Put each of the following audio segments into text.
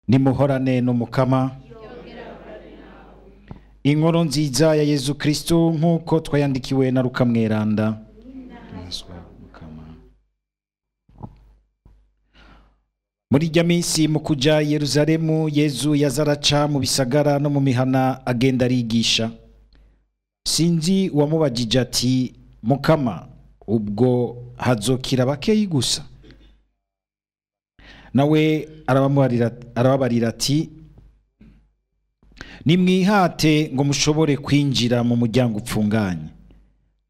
nimuhorane n'umukama. Inkuru nziza ya Yezu Kristo nk'uko twayandikiwe na Luka mweranda. Muri rya minsi mu kuja Yerusalemu, Yezu yazaraca mu bisagara no mu mihana agenda arigisha. Sinzi uwamubajije ati, Mukama, ubwo hazokira bakeyi gusa? Nawe arababarira ati, nimwihate ngo mushobore kwinjira mu muryango upfunganye.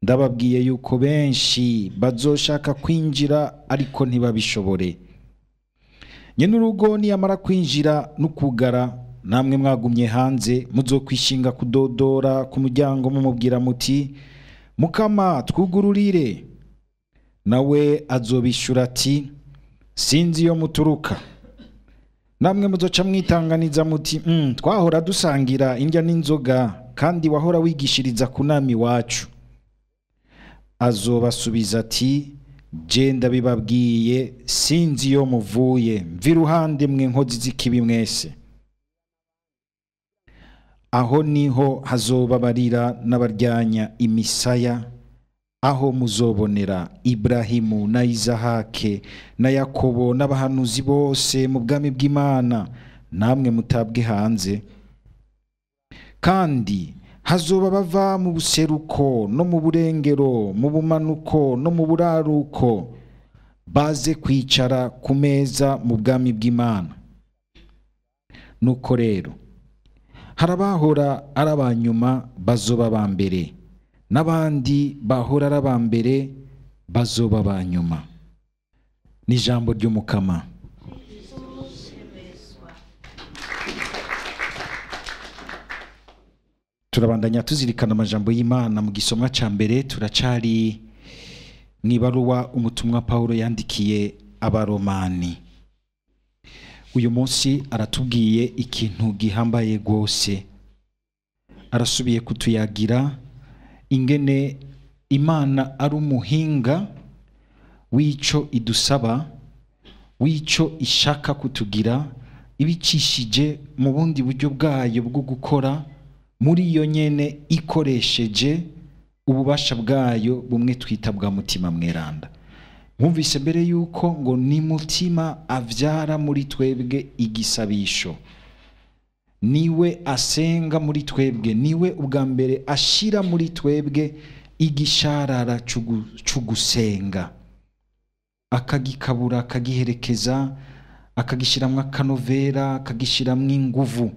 Ndababwiye yuko benshi bazoshaka kwinjira ariko ntibabishobore. Nyenurugo niyamara kwinjira n'ukugara, namwe mwagumye hanze muzokwishinga kudodora ku muryango mumubwira muti, Mukama, twugururire. Nawe azobishura ati, sinzi iyo muturuka. Namwe muzoca mwitanganiza muti, twahora dusangira indya n'inzoga, kandi wahora wigishiriza kunami wacu. Azobasubiza ati, je ndabibabwiye, sinzi iyo muvuye, mva iruhande mwe nkozi z'ikibi mwese. Aho niho hazobabarira n'abaryanya imisaya, aho muzobonera Ibrahimu na Izahake na Yakobo n'abahanuzi bose mu bwami bw'Imana, namwe mutabwe hanze. Kandi hazoba bava mu buseruko no mu burengero, mu bumanuko no mu buraruko, baze kwicara ku meza mu bwami bw'Imana. Nuko rero harabahora arabanyuma bazoba bambere, n'abandi bahora arabambere bazoba banyuma. Ni ijambo ry'umukama. Turabandanya tuzirikana amajambo y'Imana mu gisomwa ca mbere. Turacari mwibaruwa umutumwa Paulo yandikiye abaromani. Uyu munsi aratubwiye ikintu gihambaye gose. Arasubiye kutuyagira ingene Imana ari umuhinga w'ico idusaba, w'ico ishaka kutugira, ibicishije mu bundi buryo bwayo bwo gukora, muri iyo nyene ikoresheje ububasha bwayo bumwe twita bwa mutima mweranda. Mwumvise mbere yuko ngo ni mutima avyara muri twebwe igisabisho. Niwe asenga muri twebwe, niwe ubwa mbere ashira muri twebwe igisharara c'ugusenga, akagikabura, akagiherekeza, akagishiramwo akanovera, akagishiramwo inguvu.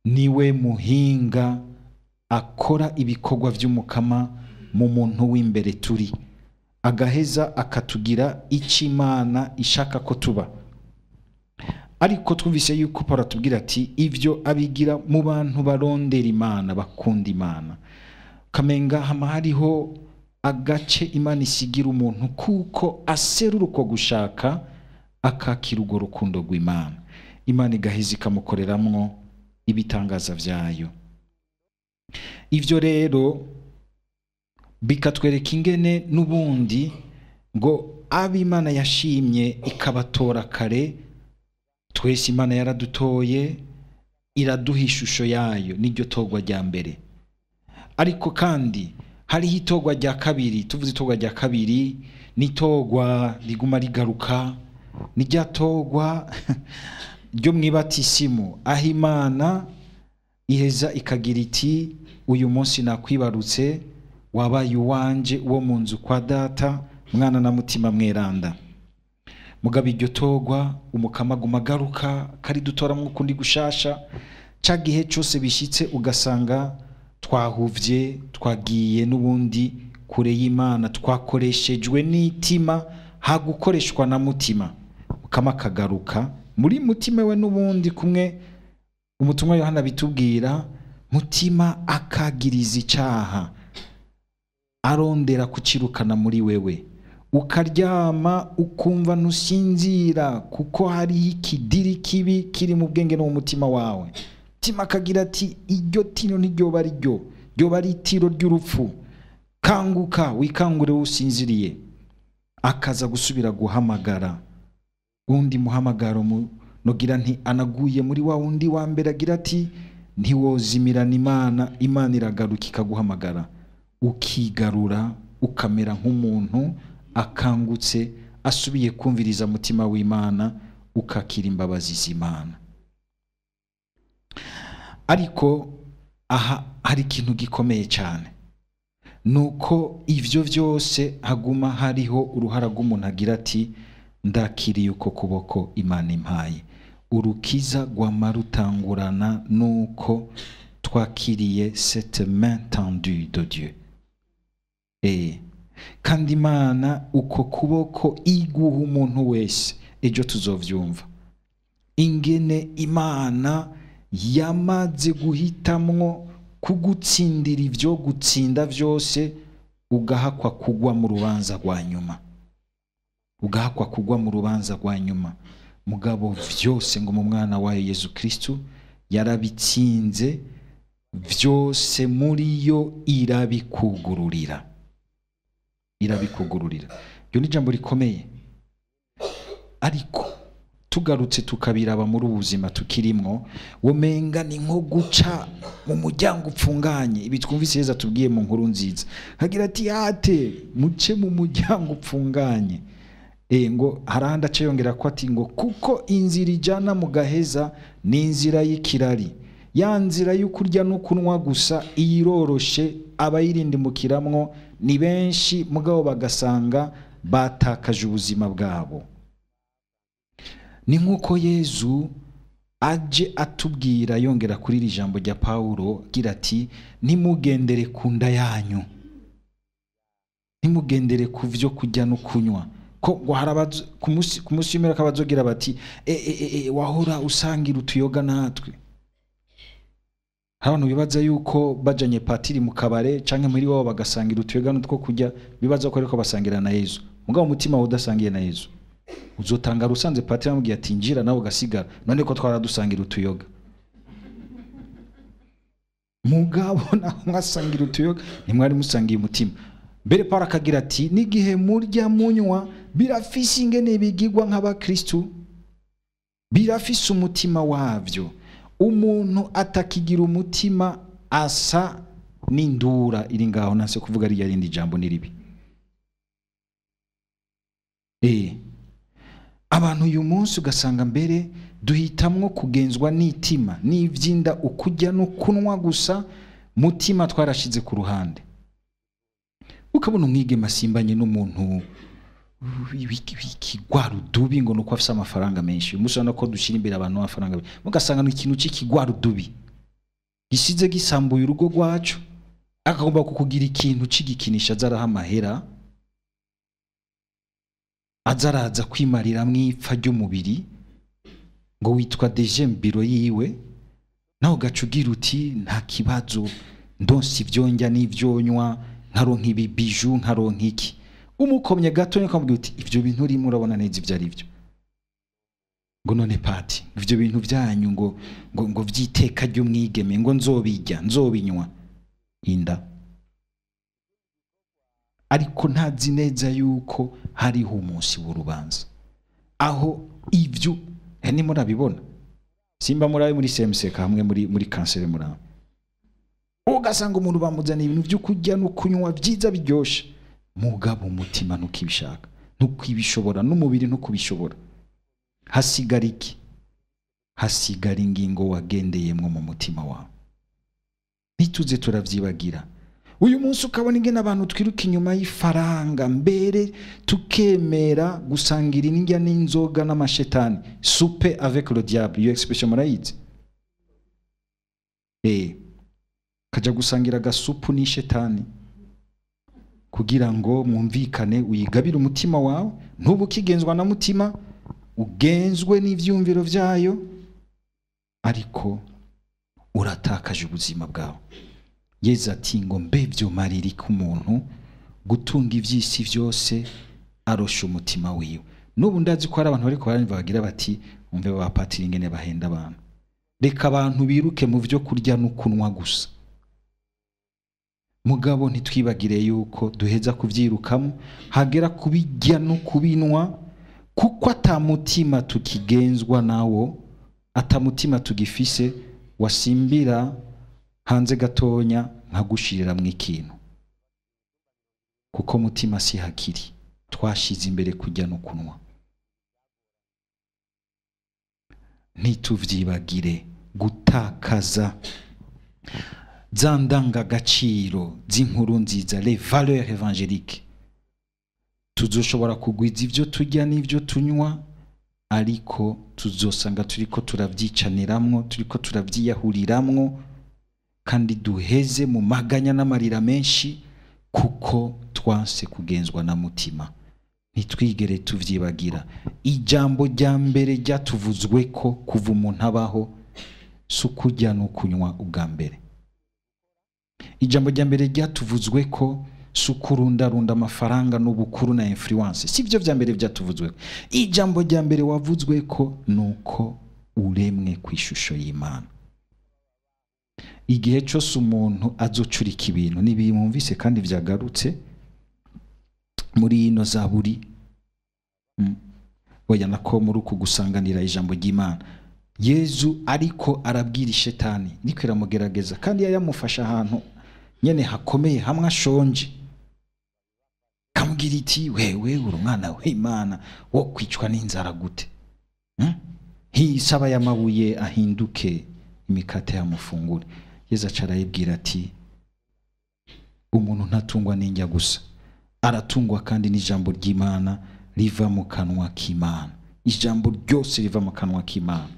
Niwe muhinga akora ibikorwa vy'umukama mu muntu w'imbere turi, agaheza akatugira ico Imana ishaka ko tuba. Ariko twumvise yuko Paulo atubwira ati, ivyo abigira mu bantu barondera Imana, bakunda Imana. Kamenga hama hariho agace Imana isigira umuntu kuko aserura uko gushaka, akakira urwo rukundo rw'Imana. Imana igaheza ikamukoreramwo ibitangaza vyayo. Ivyo rero bikatwereka ingene n'ubundi ngo ab'Imana yashimye ikabatora kare, twese Imana yaradutoye, iraduha ishusho yayo, niryo torwa rya mbere. Ariko kandi hariho itorwa rya kabiri. Tuvuze itorwa rya kabiri, ni torwa riguma rigaruka, ni rya torwa ryo mwibatisimu, aho Imana iheza ikagira iti, uyu munsi nakwibarutse, wabaye uwanje wo mu nzu kwa data, mwana na mutima mweranda. Mugabo iryo torwa umukama aguma agaruka, karidutoramwo ukundi gushasha. Ca gihe cose bishitse ugasanga twahuvye, twagiye n'ubundi kure y'Imana, twakoreshejwe n'itima hagukoreshwa na mutima. Mukama akagaruka muri mutima we n'ubundi, kumwe umutumwa Yohana bitubwira, mutima akagiriza icaha, arondera kucirukana muri wewe. Ukaryama ukumva ntusinzira kuko hari ikidiri kibi kiri mu bwenge no mu mutima wawe. Mutima akagira ati, iryo tino ntiryoba ari ryo, ryoba ari itiro ry'urupfu. Kanguka wikangure usinziriye. Akaza gusubira guhamagara undi muhamagaro nogira nti anaguye muri wa wundi wa mbere agira ati ntiwozimirana Imana iragaruka ikaguhamagara ukigarura ukamera nk'umuntu akangutse asubiye kumviriza mutima w'Imana ukakira imbabazi z'Imana. Ariko aha hari ikintu gikomeye cyane, nuko ivyo vyose haguma hariho uruhara rw'umuntu agira ati ndakiriye uko kuboko Imana impaye. Urukiza rwama rutangurana nuko twakiriye cette main tendue de Dieu. Kandi Imana uko kuboko iguha umuntu wese, ejo tuzovyumva ingene Imana yamaze guhitamwo kugutsindira ivyo gutsinda vyose, ugahakwa kugwa mu rubanza rwa nyuma, ugahakwa kugwa mu rubanza rwa nyuma. Mugabo vyose ngo mu mwana wa Yesu Kristo yarabitsinze, vyose muri yo irabikugururira. Iyo ni jambo rikomeye. Ariko tugarutse tukabiraba muri ubuzima tukirimwo, womenga ni nko guca mu muryango upfunganye. Ibi twumvise Yesu atubwiye mu nkuru nziza, hagira ati hate muce mu muryango upfunganye. Ngo harahandi aca yongera ko ati ngo kuko inzira ijana mu gaheza ni inzira y'ikirari, ya nzira y'ukurya no kunwa gusa iyiroroshe abayirindimukiramwo ni benshi, mugabo bagasanga batakaje ubuzima bwabo. Ni nkuko Yesu aje atubwira yongera kuri iri jambo rya Paulo gira ati ntimugendere ku nda yanyu, ntimugendere ku vyo kurya no kunywa. Ko ngo harabazo ku munsi y'imera kabazogira bati wahora usangira utuyoga natwe. Abantu bibaza yuko bajanye patiri mu kabare canke muri wabo bagasangira utuyoga n'utwo kurya, bibaza ko ariko basangira na Yesu. Mugabo umutima udasangiye na Yesu, uzotanga rusanze patiri amubwiye ati njira nawe ugasigara, none ko twaradusangira utuyoga. Mugabo naho mwasangira utuyoga ntimwari musangiye umutima. Mbere Paulo akagira ati n'igihe murya munywa birafise ingene bigirwa nk'abakristo, birafise umutima wavyo. Umuntu atakigira umutima asa n'indura iri ngaho, nase kuvuga ari yarindi jambo niribi. Abantu uyu munsi ugasanga mbere duhitamwo kugenzwa n'itima n'ivyinda ukurya no kunwa gusa, mutima twarashize ku ruhande. Ukabona umwigeme asimbanye n'umuntu w'ikigwarudubi ngo nuko afise amafaranga menshi. Musana ko dushira imbere abantu amafaranga, mugasanga no ikintu c'ikigwarudubi gisize gisambuye urugo rwacu, akagomba kukugira ikintu cigikinisha azaraha amahera, azaraza kwimarira mwipfa ry'umubiri ngo witwa deje mbiro yiwe, naho gacugira uti nta kibazo ndonse ivyonjya n'ivyonywa nkaronka ibi biju nkaronka iki. Umukomye gato nikamubwira uti ivyo bintu urimo urabona neza ivyo ari byo. Ngo none pati ivyo bintu byanyu ngo vyiteka ry'umwigeme ngo nzobijya nzobinywa inda. Ariko ntazi neza yuko hariho umunsi w'urubanza aho ivyo ni murabibona. Simba murabe muri CMC hamwe muri kansere murabe, ugasanga umuntu bamuzana ibintu byo kurya no kunywa byiza biryoshe, mugabo umutima ntukibishaka ntukibishobora, n'umubiri ntukubishobora. Hasigara iki? Hasigara ingingo wagendeyemwo mu mutima wawe. Nituze turavyibagira uyu munsi, ukabona ingene abantu twiruka inyuma y'ifaranga, mbere tukemera gusangira indya n'inzoga n'amashetani. Souper avec le diable, iyo expression murayizi? Kaja gusangira gasupu ni shetani kugira ngo mwumvikane uyigabire umutima wawe, ntubukigenzwa na mutima, ugenzwe n'ivyumviro vyayo, ariko uratakaje ubuzima bwawe. Yesu ati ngo mbevyo mariri ku muntu gutunga ivyisi vyose arosha umutima wiwe. Nubu ndazi ko hari abantu bari kubaranyva bagira bati umve ba patiri ingene bahenda abantu. Reka abantu biruke mu vyo kurya no kunwa gusa, mugabo ntitwibagire yuko duheza kuvyirukamo, hagera kubijya no kubinwa kuko atamutima tukigenzwa nawo, atamutima tugifise, wasimbira hanze gatonya nkagushirira mu ikintu, kuko mutima si hakiri, twashize imbere kujya no kunwa. Ntituvyibagire gutakaza za ndangagaciro z'inkuru nziza, les valeurs évangéliques. Tuzoshobora kugwiza ivyo turya n'ivyo tunywa, ariko tuzosanga turiko turavyicaniramwo, turiko turavyiyahuriramwo, kandi duheze mu maganya n'amarira menshi, kuko twanse kugenzwa na mutima. Nitwigere tuvyibagira. Ijambo rya mbere ryatuvuzwe ko kuva umuntu abaho sukurya no kunywa ubwa mbere. Ijambo rya mbere ryatuvuzwe ko sukurundarunda amafaranga n'ubukuru na influence. Sivyo vya mbere vyatuvuzwe. Ijambo rya mbere wavuzwe ko nuko uremwe kwishusho y'Imana. Igihe cyose umuntu azocurika ibintu nibimumvise kandi vyagarutse muri ino Zaburi, oya nako muri uku gusanganira ijambo ry'Imana, Yezu ariko arabwira shetani, niko iramugerageza, kandi yamufasha ahantu nyene hakomeye, hamwe ashonje, kamubwira iti wewe uri umwana w'Imana, wo kwicwa n'inzara gute? Hisaba y'amabuye ahinduke imikate y'amafunguro. Yezu acarayibwira ati umuntu ntatungwa n'indya gusa, aratungwa kandi n'ijambo ry'Imana riva mu kanwa k'Imana. Ijambo ryose riva mu kanwa k'Imana.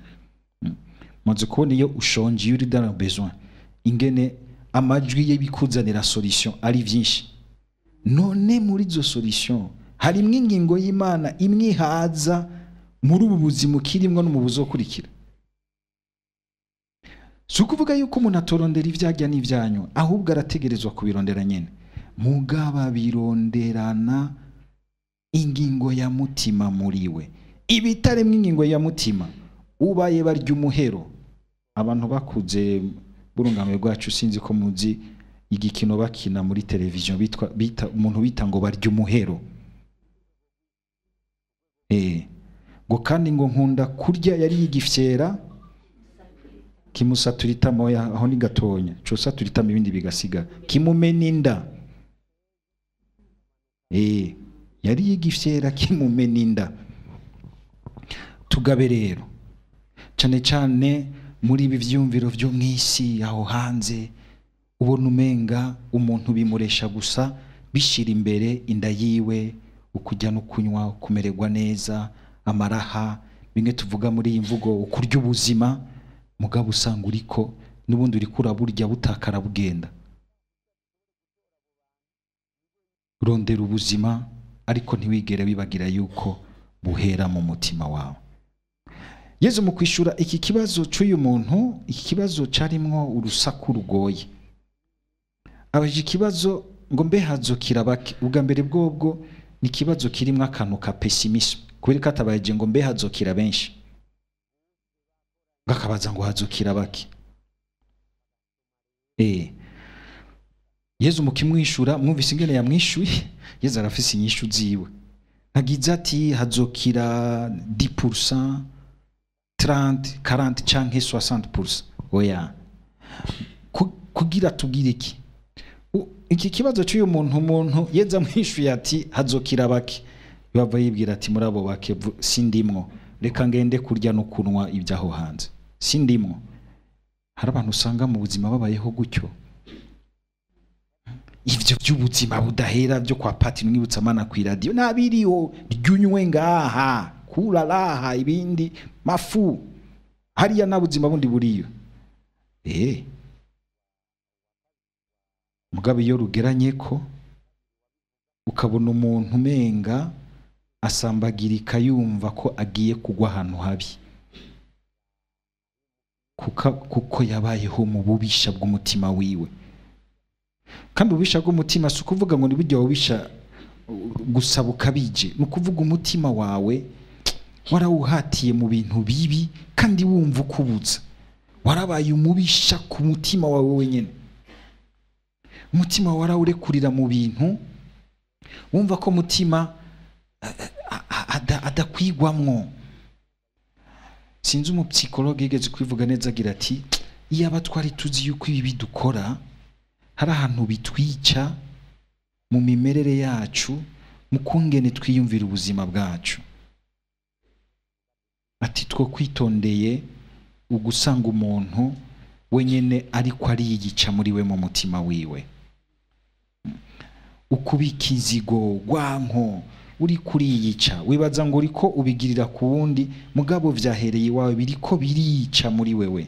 Maze kubona iyo ushonje, iyo uri dans besoin, ingene amajwi y'ibikuzanira solution ari vyinshi. None muri zo solution hari ingingo y'Imana imwihaza muri ubu buzima ukirimwo no mu buzokurikira. Sukuvuga yuko umuntu atorondera ivyarya n'ivyanyu, ahubwo arategerezwa kubirondera nyene. Mugaba bironderana ingingo ya mutima muriwe. Ibitaremwe ingingo ya mutima, ubaye barya umuhero. Abantu bakuze burungamwe bwacu, sinzi ko muzi igikino bakina muri televiziyo bita umuntu bita ngo barya umuhero. Ngo kandi ngo nkunda kurya yari yigifyera kimusaturita moya, aho ni gatonya cosaturita ibindi bigasiga, kimumena inda. Yari yigifyera kimumena inda. Tugabe rero cyane cyane muri ibi vyumviro vyo mwisi aho hanze, ubona umenga umuntu bimuresha gusa bishira imbere inda yiwe, ukujya no kunywa, kumererwa neza, amaraha, bimwe tuvuga muri iyi mvugo ukurya ubuzima. Mugabo usanga uriko nubundi uriko uraburya butakara bugenda. Rondera ubuzima, ariko ntiwigere bibagira yuko buhera mu mutima wawe. Yezu mu kwishura iki kibazo cy'uyu muntu, iki kibazo carimwo urusaku rugoye, abaje ikibazo ngo mbe hazokira bake. Ubwa mbere bwobwo ni kibazo kirimwo akantu ka pessimisme, kubera katabaje ngo mbe hazokira benshi, bakabaza ngo hazokira bake. Yezu mukimwishura, mwumvise ingene yamwishuye. Yezu arafise inyishu ziwe. Nagize ati hazokira 10%, 30, 40 canke 60%. Oya, kugira tubwire iki kibazo cy'uyu muntu Yezu amwishuye ati hazokira bake, yava yibwira ati muri abo bake sindimwo, reka ngende kurya no kunwa ibyaho hanze, sindimwo. Hari abantu usanga mu buzima babayeho gutyo, ivyo by'ubuzima budahera byo kwa pati mwibutsa mana ku radio nabiriho ryunywe ngaha kuraraha ibindi mafu, hariya nabuzima bundi buriyo. Mugabe iyo rugeranye ko ukabona umuntu umenga asambagirika yumva ko agiye kugwa ahantu habi, kuko yabayeho mu bubisha bw'umutima wiwe. Kandi ububisha bw'umutima si ukuvuga ngo nibujya ububisha gusa bukabije, ni ukuvuga umutima wawe warawuhatiye mu bintu bibi kandi wumva ukubuza, warabaye umubisha ku mutima wawe wenyine. Umutima warawurekurira mu bintu wumva ko mutima ububisha adakwigwamwo. Sinzi umupsikologe yigeze kwivuga neza agira ati iyo aba twari tuzi yuko ibi bidukora hari ahantu bitwica mu mimerere yacu, mu kungene twiyumvira ubuzima bwacu. Ati two kwitondeye ugusanga umuntu wenyene ariko ariyica muri we mu mutima wiwe, ukubika inzigo, gwanko, uri kuriyica wibaza ngo uriko ubigirira ku wundi, mugabo vyahereye iwawe, biriko birica muri wewe,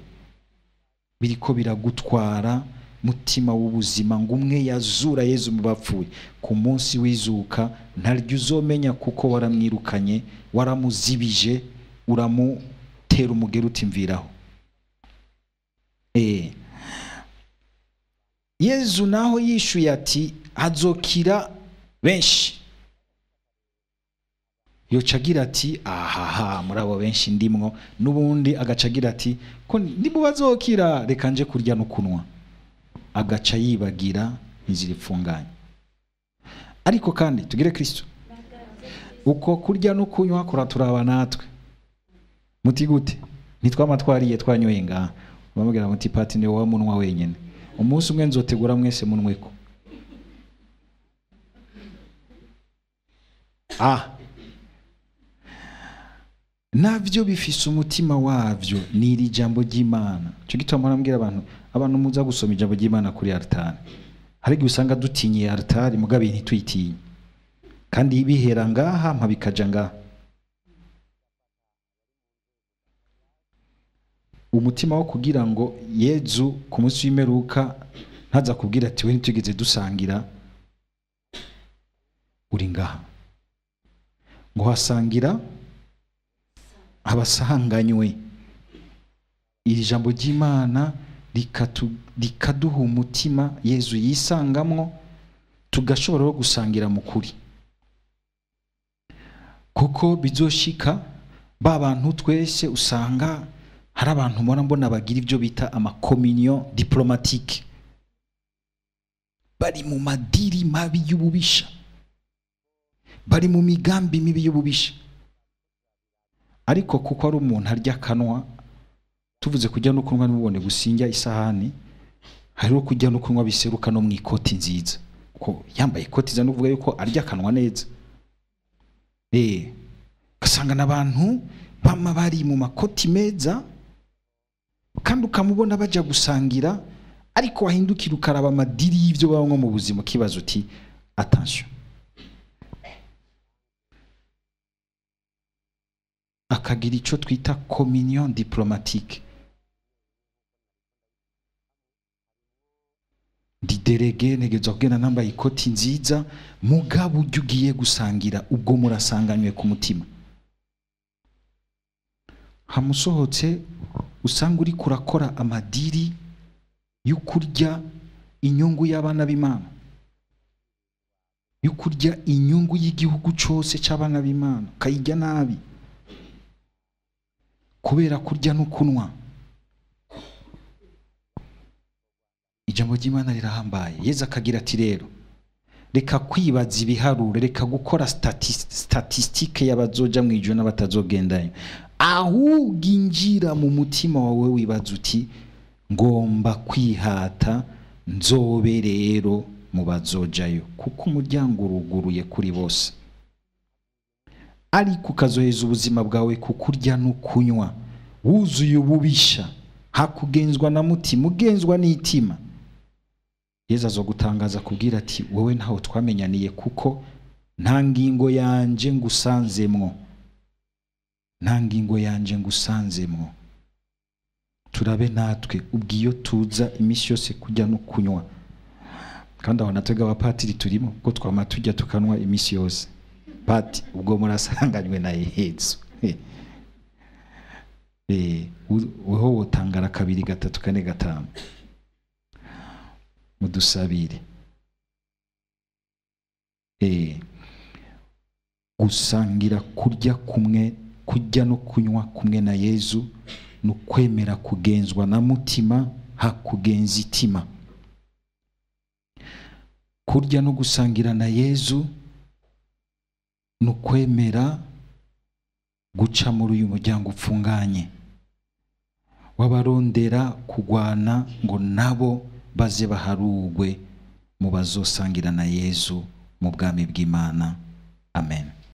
biriko biragutwara mutima w'ubuzima. ngo umwe yazura Yezu mu bapfuye, ku munsi w'izuka ntaryo uzomenya kuko waramwirukanye, waramuzibije, uramutera umugeri utimviraho. Yezu naho yishuye ati azokira benshi, yocagira ati ahaha muri abo benshi ndimwo, n'ubundi agacagira ati ko nibo bazokira, reka nje kurya no kunwa, agaca yibagira inzira ifunganye. Ariko kandi tugire Kristo, uko kurya no kunywa kuraturaba natwe. Muti gute? Nitwamatwariye twanyoye ngaha, bamubwira muti pati ni wowe munwa wenyene, umunsi umwe nzotegura mwese munweko. Navyo bifise umutima wavyo, ni iri jambo ry'Imana. Cyo gituma marambwira abantu muza gusoma ijambo ry'Imana kuri altare. Hari gihe usanga dutinye altare mugabe ntitwitinye, kandi bihera ngaha mpa bikaja ngaha. Umutima wo kugira ngo Yezu ku munsi w'imperuka ntaza kubwira ati we ntitugeze dusangira, uri ngaha ngo hasangira abasanganywe. Iri jambo ry'Imana rikaduha umutima Yezu yisangamwo, tugashobora no gusangira mu kuri, kuko bizoshika ba bantu twese usanga hari abantu mbona bagira ibyo bita amakominion diplomatique, bari mu madiri mabi y'ububisha, bari mu migambi mibi y'ububisha. Ariko kuko ari umuntu arya kanwa, tuvuze kujya no kunywa n'ubone gusinjya isahani, hariho kujya no kunywa biseruka no mu ikoti nziza, ko yambaye ikoti nziza n'uvuga yuko arya kanwa neza. Kasanga n'abantu bama bari mu makoti meza, kandi ukamubona baja gusangira, ariko wahindukira ukaraba amadiri y'ivyo bamwe mu buzima, kibazo uti attention. Akagira ico twita communion diplomatique, di delege negeza kugena namba ikoti nziza, mugabo ujye ugiye gusangira ubwo murasanganywe ku mutima. Hamusohotse usanga uri kurakora amadiri y'ukurya inyungu y'abana b'Imana, y'ukurya inyungu y'igihugu cyose cy'abana b'Imana, kayijya nabi kubera kurya no kunwa. Ijambo ry'Imana rirahambaye. Yezu akagira ati rero reka kwibaza ibiharuro, reka gukora statistique y'abazoja mu ijuru n'abatazogendayo, ahubwo injira mu mutima wawe wibaza uti ngomba kwihata nzobe rero mu bazojayo, kuko umuryango uruguruye kuri bose. Ariko ukazoheza ubuzima bwawe kukurya no kunywa wuzuye ububisha, hakugenzwa na mutima, ugenzwa n'itima. Yezu azogutangaza kubwira ati wowe ntaho twamenyaniye, kuko nta ngingo yanje ngusanzemwo, nta ngingo yanje ngusanzemwo. Turabe natwe ubwiyo tuza imisi yose kujya no kunywa, kandi aho natwega abapatiri turimo, kuko twama tujya tukanwa imisi yose. Pati ubwo murasanganywe na Yezu. Weho wotangara 2 3 4 5. Mudusabire. Gusangira kurya kumwe, kujya no kunywa kumwe na Yezu, no kwemera kugenzwa na mutima hakugenza itima. Kurya no gusangira na Yezu no kwemera guca muri uyu muryango upfunganye w'abarondera kugwana ngo nabo baze baharugwe mu bazosangira na Yesu mu bwami bw'Imana. Amen.